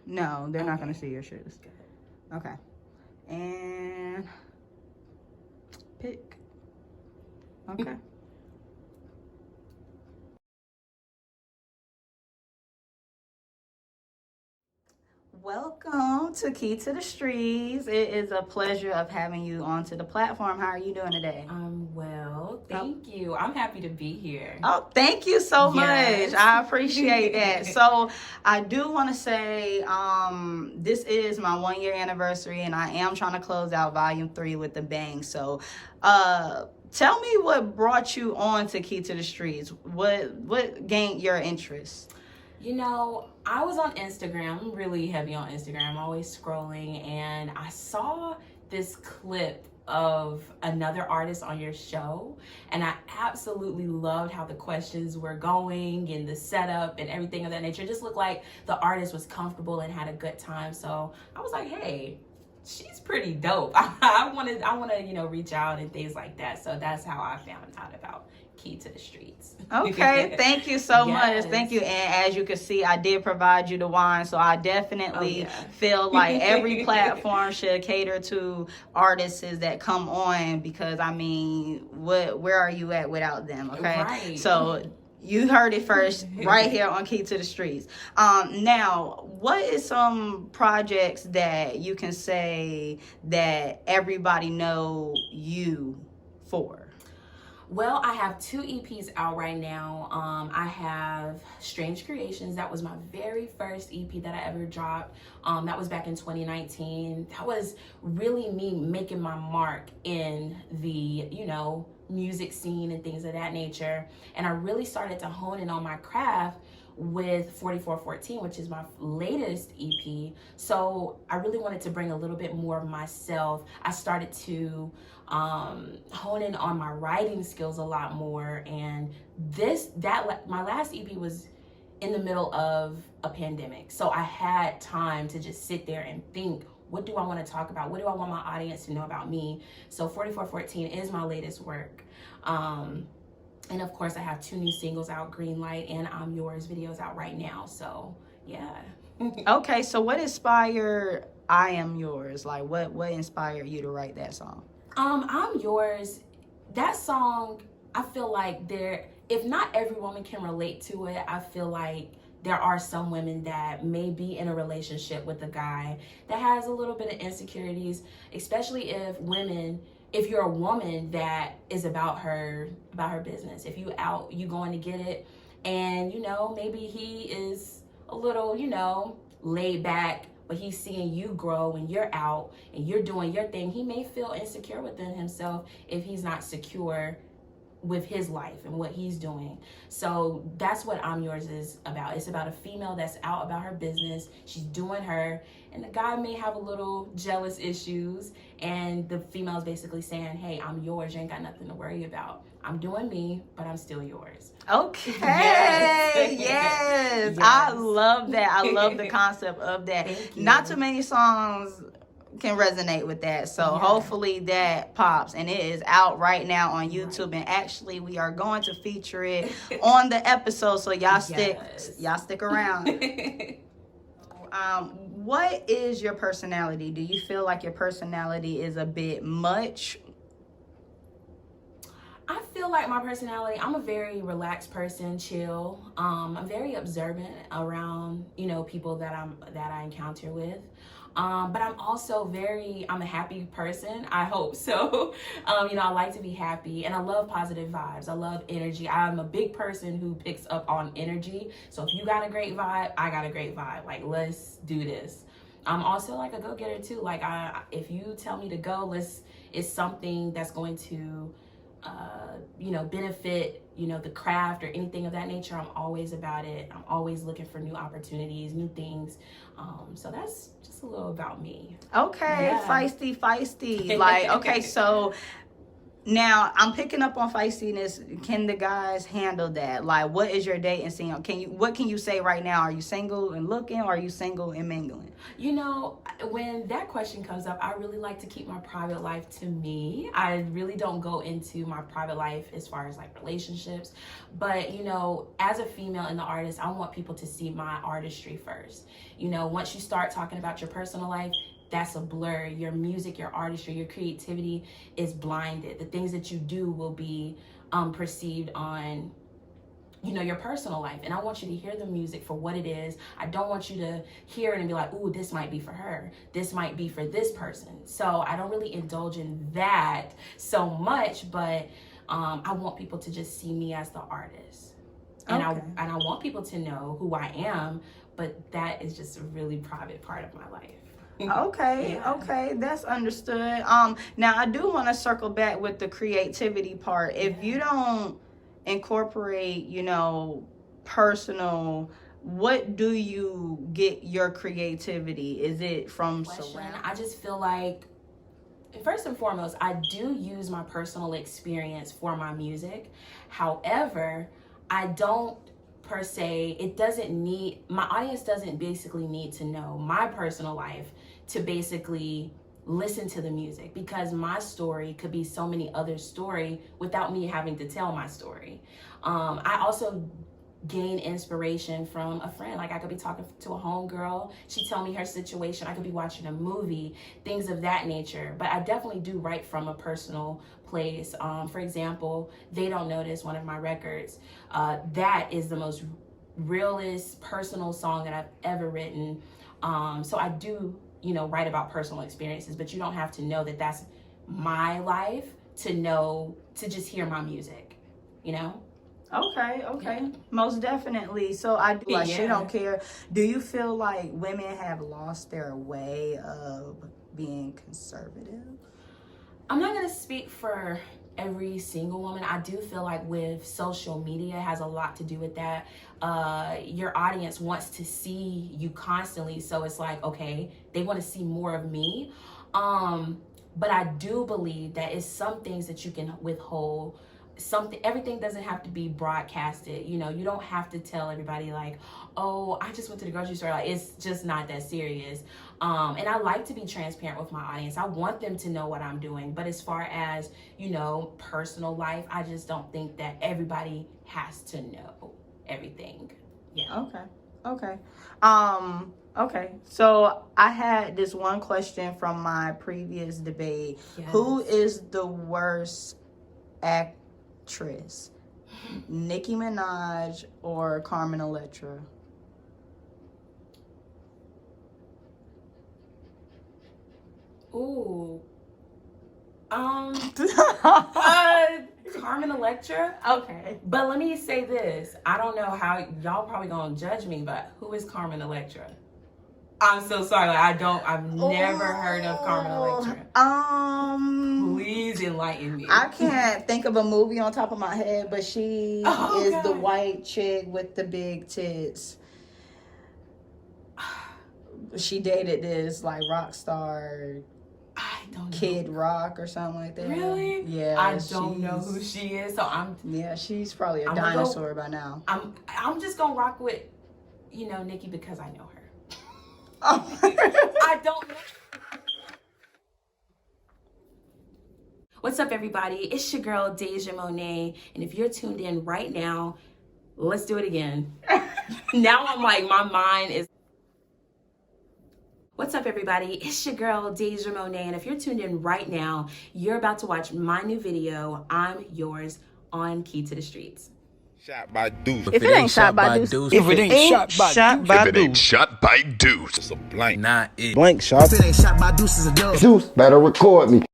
No, they're not gonna see your shoes. Okay. And pick. Okay. Welcome to Key to the Streets. It is a pleasure of having you onto the platform. How are you doing today? Well, thank you. I'm happy to be here. Oh, thank you so Yes. much. I appreciate that. So I do want to say this is my 1 year anniversary, and I am trying to close out volume 3 with a bang. So tell me what brought you on to Key to the Streets. What gained your interest? I was on Instagram. I'm really heavy on Instagram. I'm always scrolling, and I saw this clip of another artist on your show, and I absolutely loved how the questions were going and the setup and everything of that nature. It just looked like the artist was comfortable and had a good time. So I was like, hey, she's pretty dope. I want to reach out and things like that. So that's how I found out about Key to the Streets. Okay, thank you so Yes. much. Thank you. And as you can see, I did provide you the wine, so I definitely feel like every platform should cater to artists that come on, because I mean, where are you at without them? Okay, Right. So you heard it first right here on Key to the Streets. Now, what is some projects that you can say that everybody know you for? Well, I have 2 EPs out right now. I have Strange Creations. That was my very first EP that I ever dropped. That was back in 2019. That was really me making my mark in the, music scene and things of that nature. And I really started to hone in on my craft with 4414, which is my latest EP. So I really wanted to bring a little bit more of myself. I started to hone in on my writing skills a lot more, and my last EP was in the middle of a pandemic, so I had time to just sit there and think, what do I want to talk about? What do I want my audience to know about me? So 4414 is my latest work. And of course, I have 2 new singles out, Greenlight and I'm Yours videos out right now. So yeah. Okay, so what inspired I Am Yours? Like what inspired you to write that song? I'm Yours. That song, I feel like if not every woman can relate to it, I feel like there are some women that may be in a relationship with a guy that has a little bit of insecurities, especially if you're a woman that is about her business. If you going to get it, and maybe he is a little, laid back, but he's seeing you grow and you're out and you're doing your thing. He may feel insecure within himself if he's not secure with his life and what he's doing. So that's what I'm Yours is about. It's about a female that's out about her business. She's doing her, and the guy may have a little jealous issues, and the female is basically saying, hey, I'm yours. You ain't got nothing to worry about. I'm doing me, but I'm still yours. Okay. Yes. Yes. I love that. I love the concept of that. Thank you. Not too many songs can resonate with that, so hopefully that pops, and it is out right now on YouTube. And actually we are going to feature it on the episode, so y'all stick around. What is your personality? Do you feel like your personality is a bit much? I feel like my personality, I'm a very relaxed person, chill. I'm very observant around, people that I encounter with. But I'm also I'm a happy person. I hope so. I like to be happy, and I love positive vibes. I love energy. I'm a big person who picks up on energy. So if you got a great vibe, I got a great vibe. Like, let's do this. I'm also like a go-getter too. Like, if you tell me to go, it's something that's going to, benefit, the craft or anything of that nature. I'm always about it. I'm always looking for new opportunities, new things. So that's just a little about me. Okay, Yeah. feisty. Like, okay, so Now I'm picking up on feistiness. Can the guys handle that? Like, what is your dating scene? What can you say right now? Are you single and looking, or are you single and mingling? You know, when that question comes up, I really like to keep my private life to me. I really don't go into my private life as far as like relationships. But, you know, as a female and the artist, I want people to see my artistry first. You know, once you start talking about your personal life, that's a blur. Your music, your artistry, your creativity is blinded. The things that you do will be perceived on, you know, your personal life. And I want you to hear the music for what it is. I don't want you to hear it and be like, ooh, this might be for her. This might be for this person. So I don't really indulge in that so much, but I want people to just see me as the artist. And Okay. I want people to know who I am, but that is just a really private part of my life. Okay, Yeah. okay, that's understood. Now I do want to circle back with the creativity part. If you don't incorporate, you know, personal, what do you get your creativity? Is it from surround? I just feel like, first and foremost, I do use my personal experience for my music. However, I don't per se, it doesn't need, my audience doesn't basically need to know my personal life to basically listen to the music, because my story could be so many others' story without me having to tell my story. I also gain inspiration from a friend. Like, I could be talking to a homegirl, she tell me her situation, I could be watching a movie, things of that nature. But I definitely do write from a personal place. For example, They Don't Notice, one of my records, that is the most realest personal song that I've ever written. So I do, you know, write about personal experiences, but you don't have to know that that's my life to know, to just hear my music, you know? Okay, okay. Yeah. Most definitely. So I do like, she Yeah. don't care. Do you feel like women have lost their way of being conservative? I'm not gonna speak for every single woman. I do feel like with social media, it has a lot to do with that. Your audience wants to see you constantly, so it's like, okay, they want to see more of me. But I do believe that it's some things that you can withhold. Everything doesn't have to be broadcasted. You know, you don't have to tell everybody like, oh, I just went to the grocery store. Like, it's just not that serious. And I like to be transparent with my audience. I want them to know what I'm doing. But as far as, you know, personal life, I just don't think that everybody has to know everything. Yeah. Okay. Okay. So I had this one question from my previous debate. Yes. Who is the worst actress? Nicki Minaj or Carmen Electra? Ooh. Carmen Electra. Okay. But let me say this. I don't know how y'all probably gonna judge me, but who is Carmen Electra? I'm so sorry. I've never heard of Carmen Electra. Please enlighten me. I can't think of a movie on top of my head, but she is the white chick with the big tits. She dated this like rock star, I don't know. Kid Rock or something like that. Really? Yeah. I don't know who she is, so Yeah, she's probably a dinosaur by now. I'm just gonna rock with, you know, Nicki because I know her. Oh. I don't know. What's up, everybody? It's your girl Deja Monet, and if you're tuned in right now, let's do it again. Now I'm like, my mind is. What's up, everybody? It's your girl Deja Monet, and if you're tuned in right now, you're about to watch my new video, I'm Yours, on Key to the Streets. Shot by Deuce. If it ain't shot by Deuce. If it ain't shot by Deuce. Shot by Deuce. It's a blank. Not it. Blank shot. If it ain't shot by Deuce, is a dub. Deuce, better record me.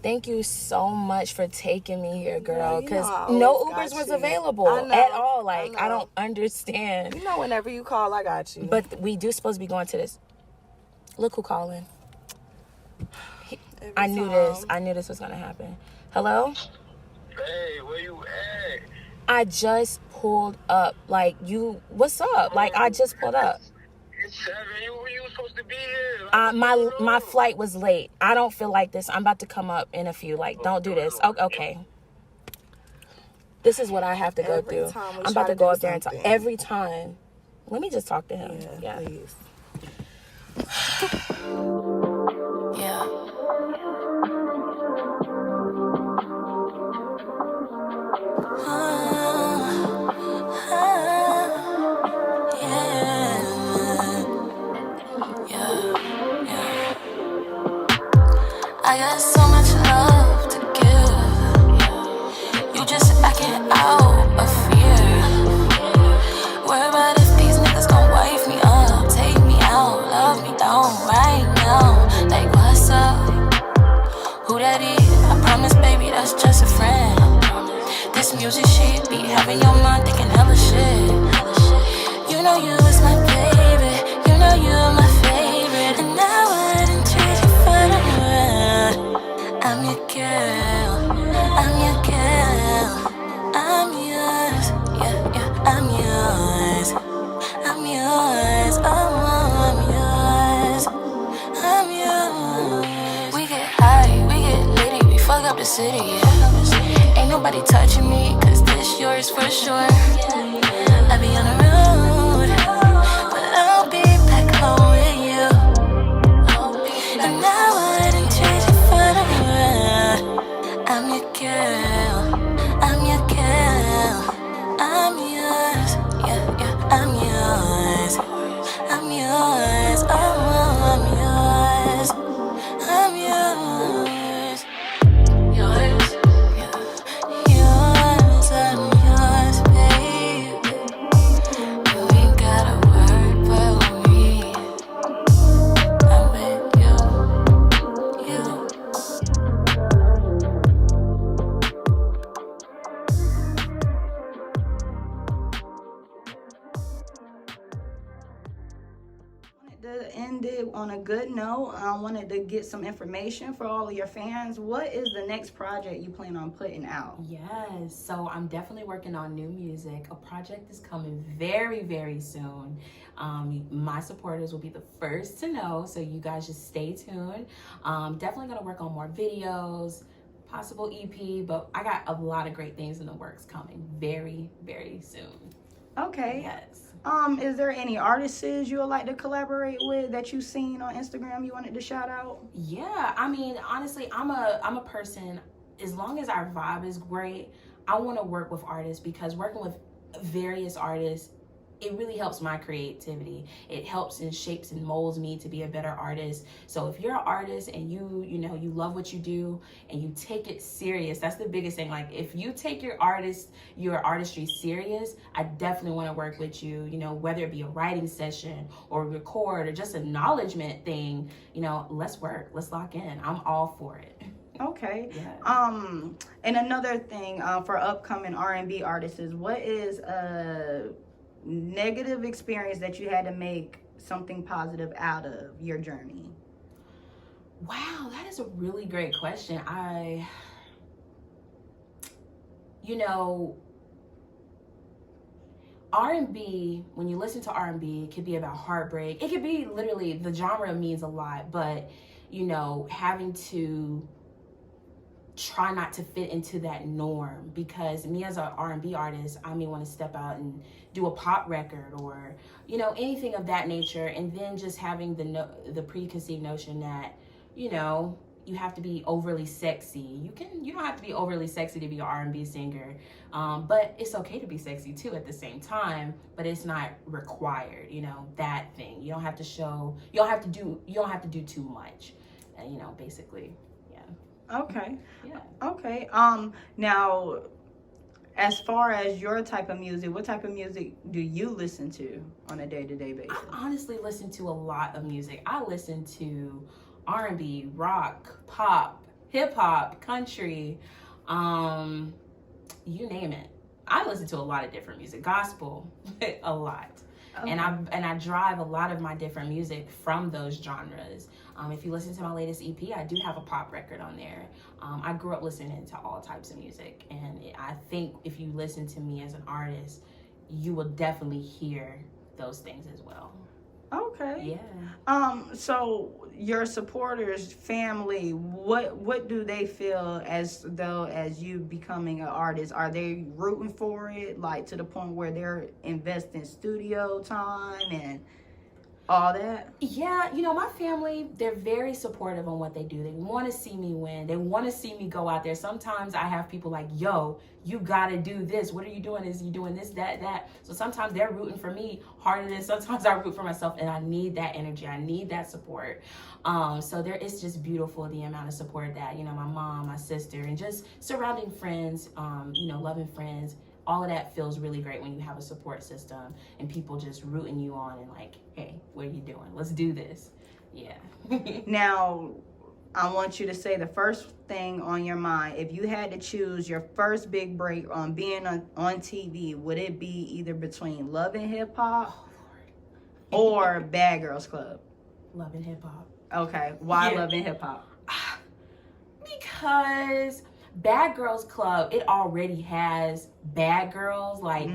Thank you so much for taking me here, girl, because I no always Ubers got was you. available I know, at all. Like, I I know. don't understand. You know, whenever you call, I got you. But we do supposed to be going to this. Look who calling. Every I knew time. this. I knew this was going to happen. Hello? Hey, where you at? I just pulled up. Like, what's up? Like, I just pulled up. 7, you were supposed to be here. My flight was late. I don't feel like this. I'm about to come up in a few. Like, don't do this. Okay. This is what I have to go Every through. time we I'm try about to to go do up there and talk. something. Every time. Let me just talk to him. Yeah. Please. Yeah. I got so much love to give. You just acting out of fear. Worry about if these niggas gon' wife me up, take me out, love me down right now. Like, what's up? Who that is? I promise, baby, that's just a friend. This music shit be having your mind thinking hella shit. You know you was my baby, you know you're my favorite, and I wouldn't trade you for the world. I'm your girl, I'm your girl, I'm yours, yeah, I'm yours, I'm yours, oh, I'm yours, I'm yours. We get high, we get litty, we fuck up the city, yeah. Ain't nobody touching me, cause this yours for sure. I be on the road, but I'll be back home with you. And I wouldn't trade you for the world. I'm your girl, I'm your girl, I'm yours, yeah, I'm yours, I'm yours, oh, I'm yours, I'm yours, yours, yeah, yours, I'm yours, baby. You ain't gotta worry about me. I'm with you. To end it on a good note, I wanted to get some information for all of your fans. What is the next project you plan on putting out? Yes, so I'm definitely working on new music. A project is coming very, very soon. My supporters will be the first to know, so you guys just stay tuned. Definitely gonna work on more videos, possible EP, but I got a lot of great things in the works coming very, very soon. Okay. Yes. Is there any artists you would like to collaborate with that you've seen on Instagram you wanted to shout out? Yeah, I mean, honestly, I'm a person, as long as our vibe is great, I want to work with artists, because working with various artists, it really helps my creativity. It helps and shapes and molds me to be a better artist. So if you're an artist and you love what you do and you take it serious, that's the biggest thing. Like, if you take your artistry serious, I definitely want to work with you, whether it be a writing session or record or just acknowledgement thing, let's work, let's lock in. I'm all for it. Okay. Yeah. And another thing, for upcoming R&B artists, what is a negative experience that you had to make something positive out of your journey? Wow, that is a really great question. R&B, when you listen to R&B, it could be about heartbreak. It could be literally, the genre means a lot, but having to try not to fit into that norm, because me as an R&B artist, I may want to step out and do a pop record or anything of that nature, and then just having the preconceived notion that you have to be overly sexy. You don't have to be overly sexy to be an R&B singer, but it's okay to be sexy too at the same time, but it's not required. That thing, you don't have to do too much, basically. Okay. Yeah. Okay. Now, as far as your type of music, what type of music do you listen to on a day-to-day basis? I honestly listen to a lot of music. I listen to R&B, rock, pop, hip hop, country, you name it. I listen to a lot of different music, gospel, a lot. Okay. And I drive a lot of my different music from those genres. If you listen to my latest EP, I do have a pop record on there. I grew up listening to all types of music, and I think if you listen to me as an artist, you will definitely hear those things as well. Okay. Okay. Yeah. So your supporters, family, what do they feel as though as you becoming an artist? Are they rooting for it, like to the point where they're investing studio time and all that? Yeah, you know, my family, they're very supportive on what they do. They want to see me win. They want to see me go out there. Sometimes I have people like, yo, you got to do this. What are you doing? Is you doing this, that? So sometimes they're rooting for me harder than sometimes I root for myself. And I need that energy. I need that support. So it's just beautiful, the amount of support that, you know, my mom, my sister, and just surrounding friends, you know, loving friends. All of that feels really great when you have a support system and people just rooting you on and like, hey, what are you doing? Let's do this. Yeah. Now, I want you to say the first thing on your mind. If you had to choose your first big break on being on TV, would it be either between Love and Hip Hop or Bad Girls Club? Love and Hip Hop. Okay. Why Yeah. Love and Hip Hop? Because Bad Girls Club, it already has bad girls. Like,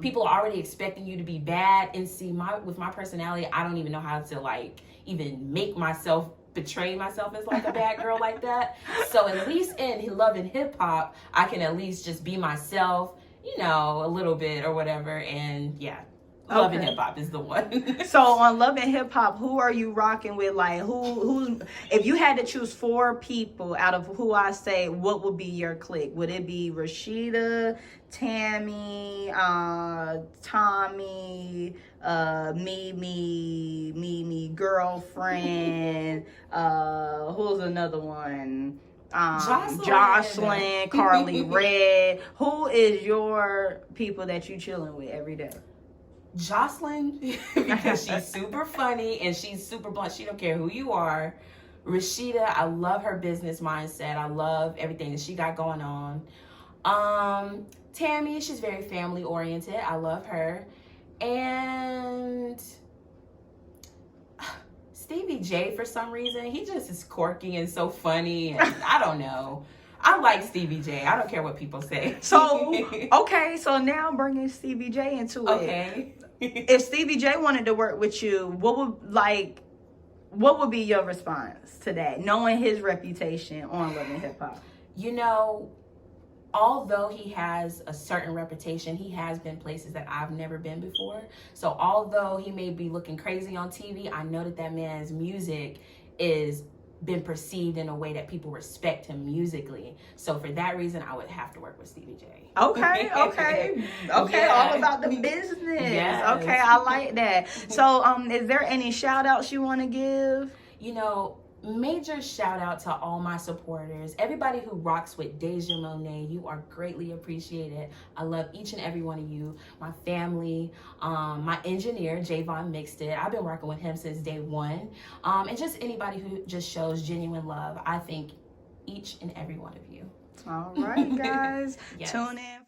people are already expecting you to be bad. And see, with my personality, I don't even know how to, like, even make myself betray myself as, like, a bad girl like that. So at least in Love and Hip Hop, I can at least just be myself, you know, a little bit or whatever. And, yeah. Love and Hip Hop is the one. So on Love and Hip Hop, who are you rocking with? Like who's if you had to choose 4 people out of who I say, what would be your clique? Would it be Rashida, Tammy, Tommy, Mimi, girlfriend, who's another one? Jocelyn, Carly Red. Who is your people that you chilling with every day? Jocelyn, because she's super funny and she's super blunt. She don't care who you are. Rashida, I love her business mindset. I love everything that she got going on. Tammy, she's very family oriented. I love her. And Stevie J, for some reason, he just is quirky and so funny. And I don't know. I like Stevie J. I don't care what people say. So, okay, so now I'm bringing Stevie J into it. Okay. If Stevie J wanted to work with you, what would be your response to that, knowing his reputation on Love and Hip Hop? You know, although he has a certain reputation, he has been places that I've never been before. So although he may be looking crazy on TV, I know that man's music is been perceived in a way that people respect him musically. So for that reason, I would have to work with Stevie J. Okay. Yeah. All about the business. Yes. Okay, I like that. So, is there any shout outs you want to give? You know, major shout out to all my supporters, everybody who rocks with Deja Monet. You are greatly appreciated. I love each and every one of you. My family, my engineer Javon Mixed It. I've been working with him since day one. And just anybody who just shows genuine love. I thank each and every one of you. All right, guys. Yes. Tune in.